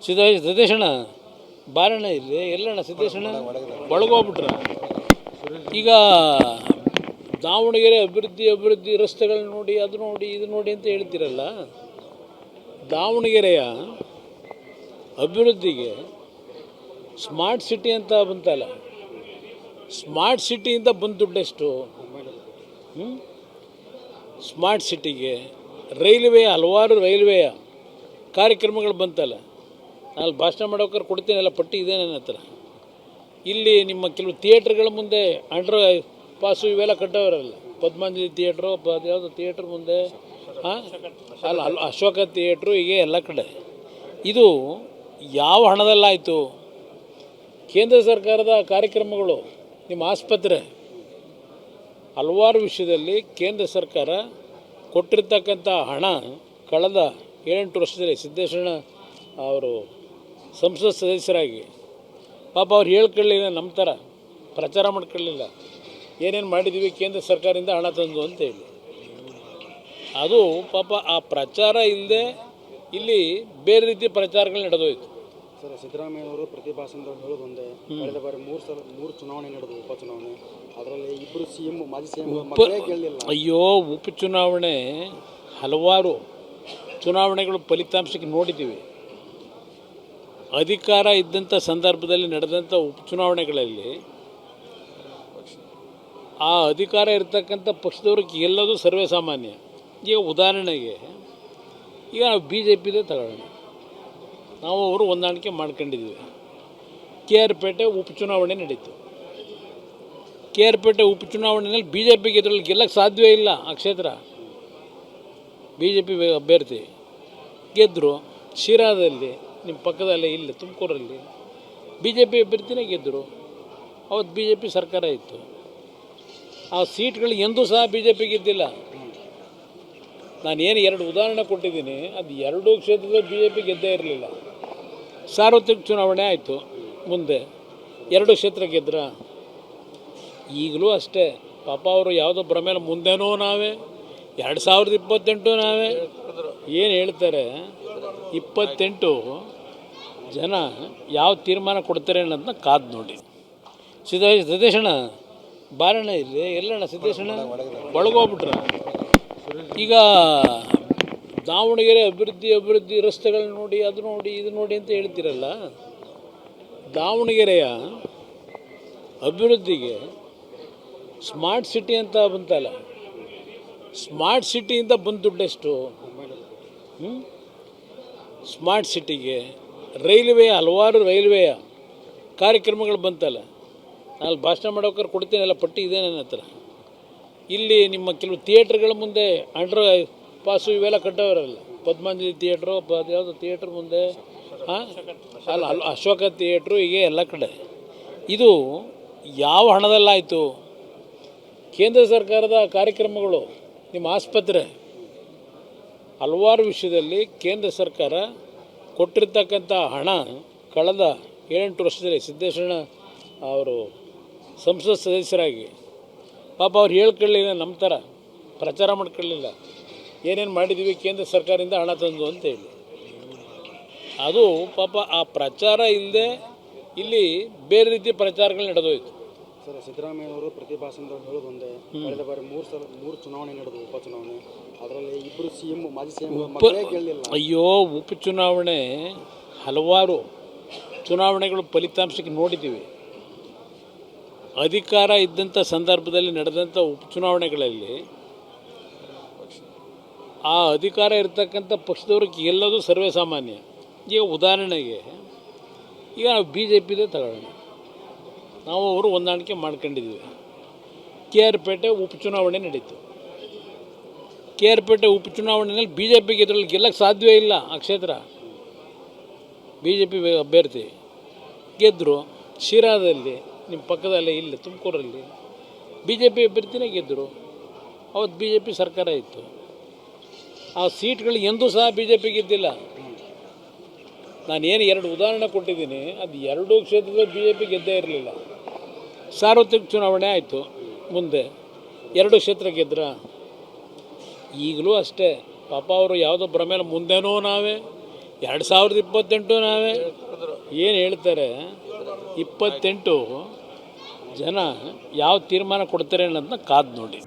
ಸಿದ್ದೇಶಣ್ಣ ಬಾರಣ್ಣ ಇಲ್ಲಿ ಎಲ್ಲಣ್ಣ ಸಿದ್ದೇಶಣ್ಣ ಒಳಗೋಗ್ಬಿಟ್ರ. ಈಗ ದಾವಣಗೆರೆ ಅಭಿವೃದ್ಧಿ ರಸ್ತೆಗಳು ನೋಡಿ ಅದು ನೋಡಿ ಇದು ನೋಡಿ ಅಂತ ಹೇಳ್ತೀರಲ್ಲ, ದಾವಣಗೆರೆಯ ಅಭಿವೃದ್ಧಿಗೆ ಸ್ಮಾರ್ಟ್ ಸಿಟಿ ಅಂತ ಬಂತಲ್ಲ, ಸ್ಮಾರ್ಟ್ ಸಿಟಿಯಿಂದ ಬಂದ ದುಡ್ಡೆಷ್ಟು? ಸ್ಮಾರ್ಟ್ ಸಿಟಿಗೆ ರೈಲ್ವೆಯ ಹಲವಾರು ರೈಲ್ವೆಯ ಕಾರ್ಯಕ್ರಮಗಳು ಬಂತಲ್ಲ, ನಾನು ಭಾಷಣ ಮಾಡೋಕ್ಕಾರೆ ಕೊಡ್ತೀನಲ್ಲ, ಪಟ್ಟಿ ಇದೆ ನನ್ನ ಹತ್ರ. ಇಲ್ಲಿ ನಿಮ್ಮ ಕೆಲವು ಥಿಯೇಟ್ರ್ಗಳ ಮುಂದೆ ಅಂಡರ್ ಪಾಸು ಇವೆಲ್ಲ ಕಟ್ಟೋರಲ್ಲ, ಪದ್ಮಾಂಜಲಿ ಥಿಯೇಟ್ರು, ಯಾವುದೋ ಥಿಯೇಟ್ರ್ ಮುಂದೆ, ಅಲ್ಲ ಅಶೋಕ ಥಿಯೇಟ್ರು, ಹೀಗೆ ಎಲ್ಲ ಕಡೆ. ಇದು ಯಾವ ಹಣದಲ್ಲಾಯಿತು? ಕೇಂದ್ರ ಸರ್ಕಾರದ ಕಾರ್ಯಕ್ರಮಗಳು, ನಿಮ್ಮ ಆಸ್ಪತ್ರೆ, ಹಲವಾರು ವಿಷಯದಲ್ಲಿ ಕೇಂದ್ರ ಸರ್ಕಾರ ಕೊಟ್ಟಿರ್ತಕ್ಕಂಥ ಹಣ ಕಳೆದ 7-8 ವರ್ಷದಲ್ಲಿ ಸಿದ್ದೇಶಣ್ಣ ಅವರು ಸಂಸತ್ ಸದಸ್ಯರಾಗಿ ಪಾಪ ಅವ್ರು ಹೇಳ್ಕೊಳ್ಳಿಲ್ಲ, ನಮ್ಮ ಥರ ಪ್ರಚಾರ ಮಾಡ್ಕೊಳ್ಳಿಲ್ಲ, ಏನೇನು ಮಾಡಿದ್ದೀವಿ ಕೇಂದ್ರ ಸರ್ಕಾರದಿಂದ ಹಣ ತಂದು ಅಂತೇಳಿ. ಅದು ಪಾಪ ಆ ಪ್ರಚಾರ ಇಲ್ಲದೆ ಇಲ್ಲಿ ಬೇರೆ ರೀತಿ ಪ್ರಚಾರಗಳು ನಡೆದೋಯ್ತು. ಸರ್, ಸಿದ್ದರಾಮಯ್ಯವರು ಪ್ರತಿ ಭಾಷಣದಲ್ಲಿ ಹೇಳೋದು ಒಂದೇ, ಕಳೆದ ಬಾರಿ 3 ಚುನಾವಣೆ ನಡೆದು, ಉಪಚುನಾವಣೆ, ಅದರಲ್ಲಿ ಇಬ್ಬರು CM, ಮಾಜಿ CM ಗೆಲ್ಲಿಲ್ಲ. ಅಯ್ಯೋ, ಉಪಚುನಾವಣೆ ಹಲವಾರು ಚುನಾವಣೆಗಳು ಫಲಿತಾಂಶಕ್ಕೆ ನೋಡಿದ್ದೀವಿ. ಅಧಿಕಾರ ಇದ್ದಂಥ ಸಂದರ್ಭದಲ್ಲಿ ನಡೆದಂಥ ಉಪಚುನಾವಣೆಗಳಲ್ಲಿ ಆ ಅಧಿಕಾರ ಇರತಕ್ಕಂಥ ಪಕ್ಷದವ್ರಿಗೆ ಗೆಲ್ಲೋದು ಸರ್ವೇ ಸಾಮಾನ್ಯ. ಈಗ ಉದಾಹರಣೆಗೆ ಈಗ ನಾವು BJPದೇ ತಗೊಳ್ಳೋಣ, ನಾವು ಅವರು ಹೊಂದಾಣಿಕೆ ಮಾಡ್ಕೊಂಡಿದ್ದೀವಿ. KR ಪೇಟೆ ಉಪಚುನಾವಣೆ ನಡೀತು. KR ಪೇಟೆ ಉಪಚುನಾವಣೆಯಲ್ಲಿ BJPಗೆ ಇದರಲ್ಲಿ ಗೆಲ್ಲಕ್ಕೆ ಸಾಧ್ಯವೇ ಇಲ್ಲ. ಆ ಕ್ಷೇತ್ರ BJP ಅಭ್ಯರ್ಥಿ ಗೆದ್ದರು. ಶಿರಾದಲ್ಲಿ ನಿಮ್ಮ ಪಕ್ಕದಲ್ಲೇ ಇಲ್ಲಿ ತುಮಕೂರಲ್ಲಿ BJP ಅಭ್ಯರ್ಥಿನೇ ಗೆದ್ದರು. ಅವತ್ತು BJP ಸರ್ಕಾರ ಇತ್ತು. ಆ ಸೀಟ್ಗಳು ಎಂದೂ ಸಹ BJP ಗೆದ್ದಿಲ್ಲ. ನಾನೇನು 2 ಉದಾಹರಣೆ ಕೊಟ್ಟಿದ್ದೀನಿ, ಅದು 2 ಕ್ಷೇತ್ರದಲ್ಲಿ BJP ಗೆದ್ದೇ ಇರಲಿಲ್ಲ. ಸಾರ್ವತ್ರಿಕ ಚುನಾವಣೆ ಆಯಿತು, ಮುಂದೆ 2 ಕ್ಷೇತ್ರ ಗೆದ್ರ. ಈಗಲೂ ಅಷ್ಟೇ ಪಾಪ ಅವರು ಯಾವುದೋ ಭ್ರಮೇಲೆ ಮುಂದೆನೂ ನಾವೇ 2028 ನಾವೇ ಏನು ಹೇಳ್ತಾರೆ, 28 ಜನ ಯಾವ ತೀರ್ಮಾನ ಕೊಡ್ತಾರೆ ಅನ್ನೋದನ್ನ ಕಾದು ನೋಡಿ. ಸಿದ್ದೇಶಣ್ಣ ಬಾರಣ್ಣ ಇಲ್ಲಿ ಎಲ್ಲಣ್ಣ ಸಿದ್ದೇಶಣ್ಣ ಒಳಗೋಗ್ಬಿಟ್ರ. ಈಗ ದಾವಣಗೆರೆ ಅಭಿವೃದ್ಧಿ ರಸ್ತೆಗಳು ನೋಡಿ ಅದು ನೋಡಿ ಇದು ನೋಡಿ ಅಂತ ಹೇಳ್ತೀರಲ್ಲ, ದಾವಣಗೆರೆಯ ಅಭಿವೃದ್ಧಿಗೆ ಸ್ಮಾರ್ಟ್ ಸಿಟಿ ಅಂತ ಬಂತಲ್ಲ, ಸ್ಮಾರ್ಟ್ ಸಿಟಿಯಿಂದ ಬಂದ ದುಡ್ಡೆಷ್ಟು? ಸ್ಮಾರ್ಟ್ ಸಿಟಿಗೆ ರೈಲ್ವೆಯ ಹಲವಾರು ರೈಲ್ವೆಯ ಕಾರ್ಯಕ್ರಮಗಳು ಬಂತಲ್ಲ, ನಾನು ಭಾಷಣ ಮಾಡೋಕ್ಕಾರೆ ಕೊಡ್ತೀನಲ್ಲ, ಪಟ್ಟಿ ಇದೆ ನನ್ನ ಹತ್ರ. ಇಲ್ಲಿ ನಿಮ್ಮ ಕೆಲವು ಥಿಯೇಟ್ರ್ಗಳ ಮುಂದೆ ಅಂಡರ್ ಪಾಸು ಇವೆಲ್ಲ ಕಟ್ಟೋರಲ್ಲ, ಪದ್ಮಾಂಜಲಿ ಥಿಯೇಟ್ರು, ಯಾವುದೋ ಥಿಯೇಟ್ರ್ ಮುಂದೆ, ಅಲ್ಲ ಅಶೋಕ ಥಿಯೇಟ್ರು, ಹೀಗೆ ಎಲ್ಲ ಕಡೆ. ಇದು ಯಾವ ಹಣದಲ್ಲಾಯಿತು? ಕೇಂದ್ರ ಸರ್ಕಾರದ ಕಾರ್ಯಕ್ರಮಗಳು, ನಿಮ್ಮ ಆಸ್ಪತ್ರೆ, ಹಲವಾರು ವಿಷಯದಲ್ಲಿ ಕೇಂದ್ರ ಸರ್ಕಾರ ಕೊಟ್ಟಿರ್ತಕ್ಕಂಥ ಹಣ ಕಳೆದ 7-8 ವರ್ಷದಲ್ಲಿ ಸಿದ್ದೇಶಣ್ಣ ಅವರು ಸಂಸತ್ ಸದಸ್ಯರಾಗಿ ಪಾಪ ಅವ್ರು ಹೇಳ್ಕೊಳ್ಳಿಲ್ಲ, ನಮ್ಮ ಥರ ಪ್ರಚಾರ ಮಾಡ್ಕೊಳ್ಳಿಲ್ಲ, ಏನೇನು ಮಾಡಿದ್ದೀವಿ ಕೇಂದ್ರ ಸರ್ಕಾರದಿಂದ ಹಣ ತಂದು ಅಂತೇಳಿ. ಅದು ಪಾಪ ಆ ಪ್ರಚಾರ ಇಲ್ಲದೆ ಇಲ್ಲಿ ಬೇರೆ ರೀತಿ ಪ್ರಚಾರಗಳು ನಡೆದೋಯ್ತು. ಸರ್, ಸಿದ್ದರಾಮಯ್ಯವರು ಪ್ರತಿ ಭಾಷಣದಲ್ಲಿ ಹೇಳೋದು ಒಂದೇ, ಕಳೆದ ಬಾರಿ 3 ಚುನಾವಣೆ ನಡೆದು, ಉಪಚುನಾವಣೆ, ಅದರಲ್ಲಿ ಇಬ್ಬರು CM, ಮಾಜಿ CM ಗೆಲ್ಲಿಲ್ಲ. ಅಯ್ಯೋ, ಉಪಚುನಾವಣೆ ಹಲವಾರು ಚುನಾವಣೆಗಳು ಫಲಿತಾಂಶಕ್ಕೆ ನೋಡಿದ್ದೀವಿ. ಅಧಿಕಾರ ಇದ್ದಂಥ ಸಂದರ್ಭದಲ್ಲಿ ನಡೆದಂಥ ಉಪಚುನಾವಣೆಗಳಲ್ಲಿ ಆ ಅಧಿಕಾರ ಇರತಕ್ಕಂಥ ಪಕ್ಷದವ್ರಿಗೆ ಗೆಲ್ಲೋದು ಸರ್ವೇ ಸಾಮಾನ್ಯ. ಈಗ ಉದಾಹರಣೆಗೆ ಈಗ ನಾವು BJPದೇ ತಗೊಳ್ಳೋಣ, ನಾವು ಅವರು ಹೊಂದಾಣಿಕೆ ಮಾಡ್ಕೊಂಡಿದ್ದೀವಿ. KR ಪೇಟೆ ಉಪಚುನಾವಣೆ ನಡೀತು. KR ಪೇಟೆ ಉಪಚುನಾವಣೆಯಲ್ಲಿ BJPಗೆ ಇದರಲ್ಲಿ ಗೆಲ್ಲಕ್ಕೆ ಸಾಧ್ಯವೇ ಇಲ್ಲ. ಆ ಕ್ಷೇತ್ರ BJP ಅಭ್ಯರ್ಥಿ ಗೆದ್ದರು. ಶಿರಾದಲ್ಲಿ ನಿಮ್ಮ ಪಕ್ಕದಲ್ಲೇ ಇಲ್ಲಿ ತುಮಕೂರಲ್ಲಿ BJP ಅಭ್ಯರ್ಥಿನೇ ಗೆದ್ದರು. ಅವತ್ತು BJP ಸರ್ಕಾರ ಇತ್ತು. ಆ ಸೀಟ್ಗಳು ಎಂದೂ ಸಹ BJP ಗೆದ್ದಿಲ್ಲ. ನಾನೇನು 2 ಉದಾಹರಣೆ ಕೊಟ್ಟಿದ್ದೀನಿ, ಅದು 2 ಕ್ಷೇತ್ರದಲ್ಲಿ BJP ಗೆದ್ದೇ ಇರಲಿಲ್ಲ. ಸಾರ್ವತ್ರಿಕ ಚುನಾವಣೆ ಆಯಿತು, ಮುಂದೆ 2 ಕ್ಷೇತ್ರ ಗೆದ್ರ. ಈಗಲೂ ಅಷ್ಟೇ ಪಾಪ ಅವರು ಯಾವುದೋ ಭ್ರಮೇಲೆ ಮುಂದೆನೂ ನಾವೇ 2028 ನಾವೇ ಏನು ಹೇಳ್ತಾರೆ 28 ಜನ ಯಾವ ತೀರ್ಮಾನ ಕೊಡ್ತಾರೆ ಅನ್ನೋದನ್ನ ಕಾದು ನೋಡಿ.